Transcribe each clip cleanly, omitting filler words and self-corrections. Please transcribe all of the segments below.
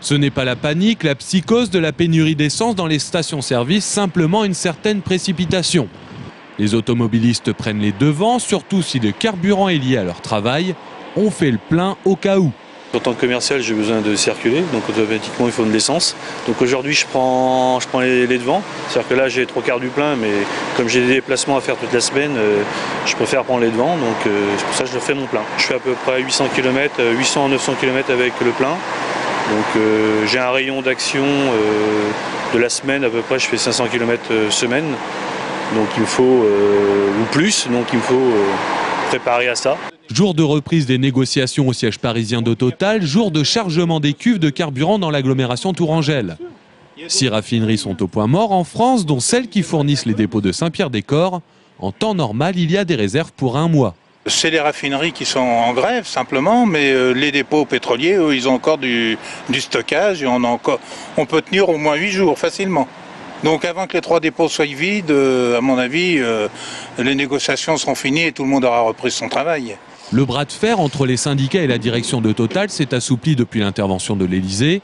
Ce n'est pas la panique, la psychose de la pénurie d'essence dans les stations-service, simplement une certaine précipitation. Les automobilistes prennent les devants, surtout si le carburant est lié à leur travail. On fait le plein au cas où. En tant que commercial, j'ai besoin de circuler, donc automatiquement il faut de l'essence. Donc aujourd'hui je prends les devants, c'est-à-dire que là j'ai 3/4 du plein, mais comme j'ai des déplacements à faire toute la semaine, je préfère prendre les devants, donc c'est pour ça que je fais mon plein. Je fais à peu près 800 km, 800 à 900 km avec le plein. Donc j'ai un rayon d'action de la semaine, à peu près je fais 500 km semaine, donc il me faut, ou plus, donc il me faut préparer à ça. Jour de reprise des négociations au siège parisien de Total, jour de chargement des cuves de carburant dans l'agglomération tourangelle. 6 raffineries sont au point mort en France, dont celles qui fournissent les dépôts de Saint-Pierre-des-Corps. En temps normal, il y a des réserves pour 1 mois. C'est les raffineries qui sont en grève simplement, mais les dépôts pétroliers, eux, ils ont encore du stockage et on peut tenir au moins 8 jours facilement. Donc avant que les 3 dépôts soient vides, à mon avis, les négociations seront finies et tout le monde aura repris son travail. Le bras de fer entre les syndicats et la direction de Total s'est assoupli depuis l'intervention de l'Elysée.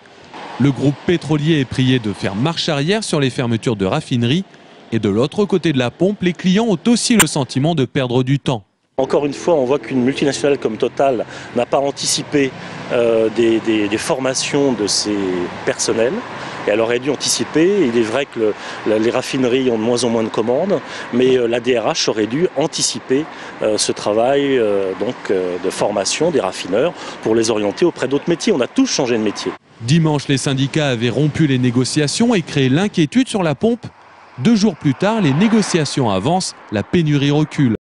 Le groupe pétrolier est prié de faire marche arrière sur les fermetures de raffineries. Et de l'autre côté de la pompe, les clients ont aussi le sentiment de perdre du temps. Encore une fois, on voit qu'une multinationale comme Total n'a pas anticipé des formations de ses personnels. Et elle aurait dû anticiper. Il est vrai que les raffineries ont de moins en moins de commandes, mais la DRH aurait dû anticiper ce travail de formation des raffineurs pour les orienter auprès d'autres métiers. On a tous changé de métier. Dimanche, les syndicats avaient rompu les négociations et créé l'inquiétude sur la pompe. 2 jours plus tard, les négociations avancent, la pénurie recule.